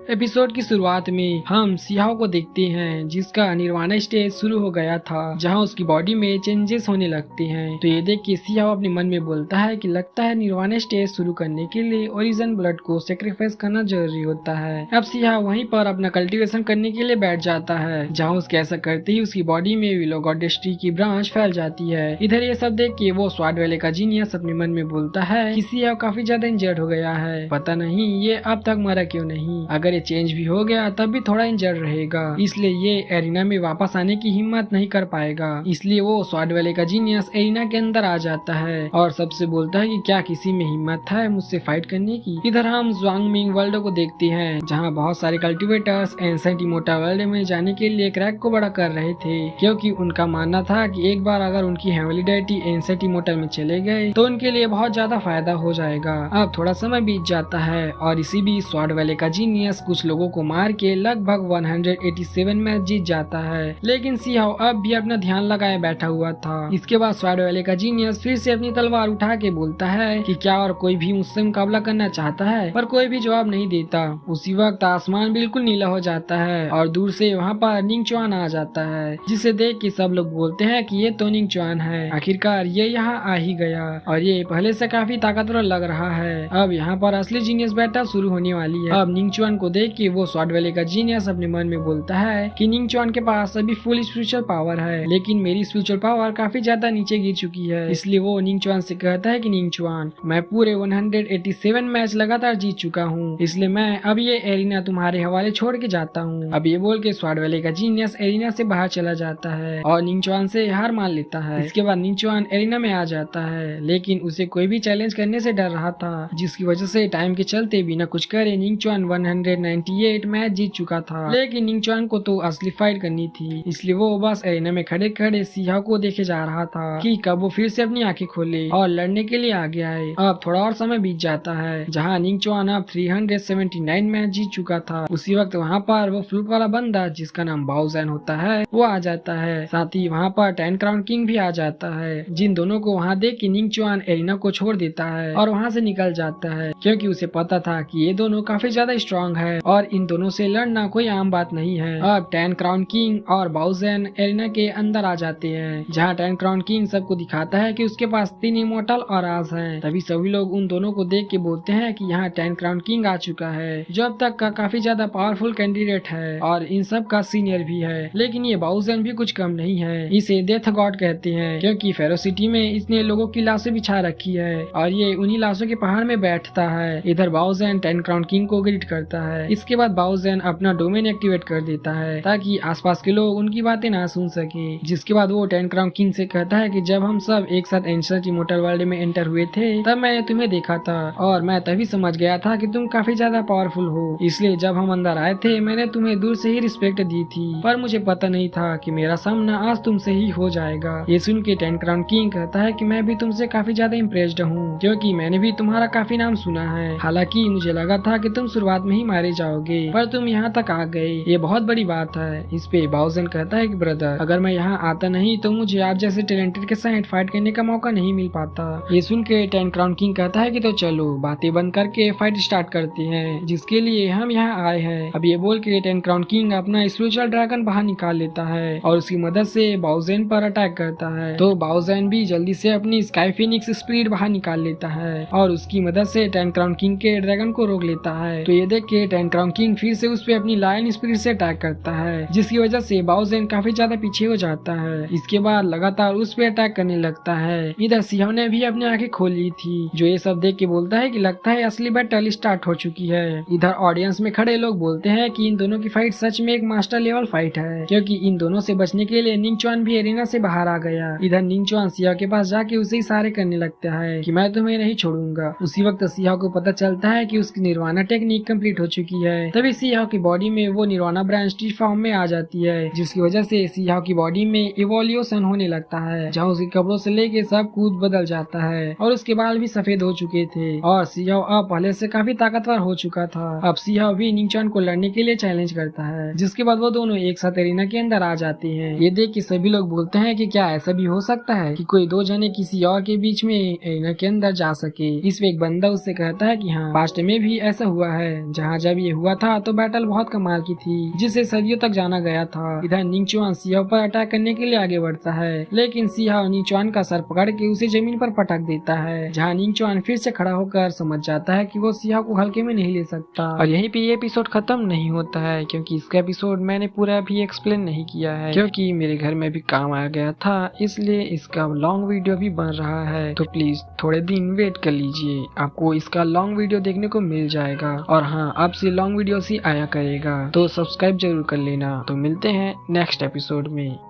Episode की शुरुआत में हम सियाओ को देखते हैं जिसका निर्वाणा स्टेज शुरू हो गया था, जहां उसकी बॉडी में चेंजेस होने लगते हैं। तो ये देख के सियाओ अपने मन में बोलता है कि लगता है निर्वाणा स्टेज शुरू करने के लिए ओरिजिन ब्लड को सेक्रीफाइस करना जरूरी होता है। अब सियाओ वहीं पर अपना कल्टीवेशन करने के लिए बैठ जाता है, जहाँ उसके ऐसा करते ही उसकी बॉडी में विलो गॉडेस ट्री की ब्रांच फैल जाती है। इधर ये सब देख के वो स्वाड वाले का जीनियस अपने मन में बोलता है कि सियाओ काफी ज्यादा इंजर्ड हो गया है, पता नहीं ये अब तक मरा क्यों नहीं। अगर ये चेंज भी हो गया तब भी थोड़ा इंजर्ड रहेगा, इसलिए ये एरिना में वापस आने की हिम्मत नहीं कर पाएगा। इसलिए वो स्वाड वाले का जीनियस एरिना के अंदर आ जाता है और सबसे बोलता है कि क्या किसी में हिम्मत है मुझसे फाइट करने की। इधर हम ज़ुआंग मिंग वर्ल्ड को देखते हैं, जहाँ बहुत सारे कल्टिवेटर्स एंसेंट इमोर्टल वर्ल्ड में जाने के लिए क्रैक को बड़ा कर रहे थे, क्योंकि उनका मानना था कि एक बार अगर उनकी हेवनली डेटी एंसेंट इमोर्टल में चले गए तो उनके लिए बहुत ज्यादा फायदा हो जाएगा। अब थोड़ा समय बीत जाता है और इसी बीच स्वाड वाले का जीनियस कुछ लोगों को मार के लगभग 187 मैच जीत जाता है, लेकिन सियाओ अब भी अपना ध्यान लगाए बैठा हुआ था। इसके बाद स्वाड वाले का जीनियस फिर से अपनी तलवार उठा के बोलता है कि क्या और कोई भी मुझसे मुकाबला करना चाहता है, पर कोई भी जवाब नहीं देता। उसी वक्त आसमान बिल्कुल नीला हो जाता है और दूर से वहाँ पर निंग चुआन आ जाता है, जिसे देख के सब लोग बोलते हैं कि ये तो निंग चुआन है, आखिरकार ये यहाँ आ ही गया और ये पहले से काफी ताकतवर लग रहा है। अब यहाँ पर असली जीनियस बैटल शुरू होने वाली है। अब निंग चुआन को देख के वो स्वाड वाले का जीनियस अपने मन में बोलता है कि निंग चुआन के पास अभी फुल स्पिरिचुअल पावर है, लेकिन मेरी स्पिरिचुअल पावर काफी ज्यादा नीचे गिर चुकी है। इसलिए वो निंग चुआन से कहता है कि निंग चुआन, मैं पूरे 187 मैच लगातार जीत चुका हूँ, इसलिए मैं अब ये एरिना तुम्हारे हवाले छोड़ के जाता हूँ। अब ये बोल के स्वाड वाले का जीनियस एरिना से बाहर चला जाता है और निंग चुआन से हार मान लेता है। इसके बाद निंग चुआन एरिना में आ जाता है, लेकिन उसे कोई भी चैलेंज करने से डर रहा था, जिसकी वजह से टाइम के चलते बिना कुछ करे निंग चुआन 198 मैच जीत चुका था। लेकिन निंग चुआन को तो असली फाइट करनी थी, इसलिए वो बस एरिना में खड़े खड़े सियाओ को देखे जा रहा था कि कब वो फिर से अपनी आंखें खोले और लड़ने के लिए आगे आए। अब थोड़ा और समय बीत जाता है, जहाँ निंग चुआन अब 379 मैच जीत चुका था। उसी वक्त वहाँ पर वो फ्लूट वाला बंदा जिसका नाम बाओ ज़ैन होता है वो आ जाता है, साथ ही वहाँ पर 10 क्राउन किंग भी आ जाता है, जिन दोनों को वहाँ देख के निंग चुआन एरिना को छोड़ देता है और वहाँ से निकल जाता है, क्योंकि उसे पता था कि ये दोनों काफी ज्यादा स्ट्रॉन्ग है और इन दोनों से लड़ना कोई आम बात नहीं है। अब 10 क्राउन किंग और बाओ ज़ैन एरिना के अंदर आ जाते हैं, जहाँ 10 क्राउन किंग सबको दिखाता है कि उसके पास 3 इमोर्टल और आस हैं। तभी सभी लोग उन दोनों को देख के बोलते हैं कि यहाँ 10 क्राउन किंग आ चुका है, जो अब तक का काफी ज्यादा पावरफुल कैंडिडेट है और इन सब का सीनियर भी है। लेकिन ये बाओ ज़ैन भी कुछ कम नहीं है, इसे डेथ गॉड कहते हैं, क्योंकि फेरो सिटी में इसने लोगों की लाशें बिछा रखी है और ये उन्हीं लाशों के पहाड़ में बैठता है। इधर बाओ ज़ैन 10 क्राउन किंग को ग्रीट करता है। इसके बाद बाओ ज़ैन अपना डोमेन एक्टिवेट कर देता है ताकि आसपास के लोग उनकी बातें ना सुन सके। जिसके बाद वो 10 क्राउन किंग से कहता है कि जब हम सब एक साथ एंशिएंट इमोर्टल वर्ल्ड में एंटर हुए थे तब मैंने तुम्हें देखा था और मैं तभी समझ गया था कि तुम काफी ज्यादा पावरफुल हो, इसलिए जब हम अंदर आए थे मैंने तुम्हें दूर से ही रिस्पेक्ट दी थी, पर मुझे पता नहीं था कि मेरा सामना आज तुमसे ही हो जाएगा। ये सुन के 10 क्राउन किंग कहता है कि मैं भी तुमसे काफी ज्यादा इम्प्रेस्ड हूँ, क्योंकि मैंने भी तुम्हारा काफी नाम सुना है। हालांकि मुझे लगा था कि तुम शुरुआत में ही मारे जाओगे, पर तुम यहाँ तक आ गए, ये बहुत बड़ी बात है। इस पे बाओ ज़ैन कहता है कि ब्रदर, अगर मैं यहाँ आता नहीं तो मुझे आप जैसे टैलेंटेड के साथ फाइट करने का मौका नहीं मिल पाता। ये सुन के 10 क्राउन किंग कहता है कि तो चलो बातें बंद करके फाइट स्टार्ट करते हैं, जिसके लिए हम यहाँ आए हैं। अब ये बोल के 10 क्राउन किंग अपना स्पिरिचुअल ड्रैगन बाहर निकाल लेता है और उसकी मदद से बाओ ज़ैन पर अटैक करता है। तो बाओ ज़ैन भी जल्दी से अपनी स्काई फिनिक्स स्पिरिट बाहर निकाल लेता है और उसकी मदद से 10 क्राउन किंग के ड्रैगन को रोक लेता है। तो ये देख के 10 क्राउन किंग फिर से उस पे अपनी लायन स्पिरिट से अटैक करता है, जिसकी वजह से बाओ ज़ैन काफी ज्यादा पीछे हो जाता है। इसके बाद लगातार उस पे अटैक करने लगता है। इधर सियाओ ने भी अपनी आंखें खोल ली थी, जो ये सब देख के बोलता है कि लगता है असली बैटल स्टार्ट हो चुकी है। इधर ऑडियंस में खड़े लोग बोलते हैं कि इन दोनों की फाइट सच में एक मास्टर लेवल फाइट है, क्योंकि इन दोनों से बचने के लिए निंग चुआन भी एरिना से बाहर आ गया। इधर निंग चुआन सियाओ के पास जाके उसे इशारे करने लगता है कि मैं तुम्हें नहीं छोड़ूंगा। उसी वक्त सियाओ को पता चलता है कि उसकी निर्वाणा टेक्निक कंप्लीट हो चुकी है। तभी सियाओ की बॉडी में वो निर्वाणा ब्रांच ट्री फॉर्म में आ जाती है, जिसकी वजह से सियाओ की बॉडी में इवोल्यूशन होने लगता है, जहाँ उसके कपड़ों से लेके सब कुछ बदल जाता है और उसके बाल भी सफेद हो चुके थे और सियाओ अब पहले से काफी ताकतवर हो चुका था। अब सियाओ भी निंग चुआन को लड़ने के लिए चैलेंज करता है, जिसके बाद वो दोनों एक साथ एरिना के अंदर आ जाते हैं। ये देख के सभी लोग बोलते हैं कि क्या ऐसा भी हो सकता है कि कोई दो जने किसी और के बीच में एरिना के अंदर जा सके। इस पे एक बंदा उससे कहता है कि हाँ, पास्ट में भी ऐसा हुआ है, जहाँ जब जब ये हुआ था तो बैटल बहुत कमाल की थी, जिसे सदियों तक जाना गया था। इधर निंगचुआन सियाओ पर अटैक करने के लिए आगे बढ़ता है, लेकिन सियाओ निंगचुआन का सर पकड़ के उसे जमीन पर पटक देता है, जहाँ निंगचुआन फिर से खड़ा होकर समझ जाता है कि वो सियाओ को हल्के में नहीं ले सकता। और यहीं पे ये एपिसोड खत्म नहीं होता है, क्योंकि इसका एपिसोड मैंने पूरा भी एक्सप्लेन नहीं किया है, क्योंकि मेरे घर में भी काम आ गया था, इसलिए इसका लॉन्ग वीडियो भी बन रहा है। तो प्लीज थोड़े दिन वेट कर लीजिए, आपको इसका लॉन्ग वीडियो देखने को मिल जाएगा। और हाँ, आपसे लॉन्ग वीडियो ही आया करेगा, तो सब्सक्राइब जरूर कर लेना। तो मिलते हैं नेक्स्ट एपिसोड में।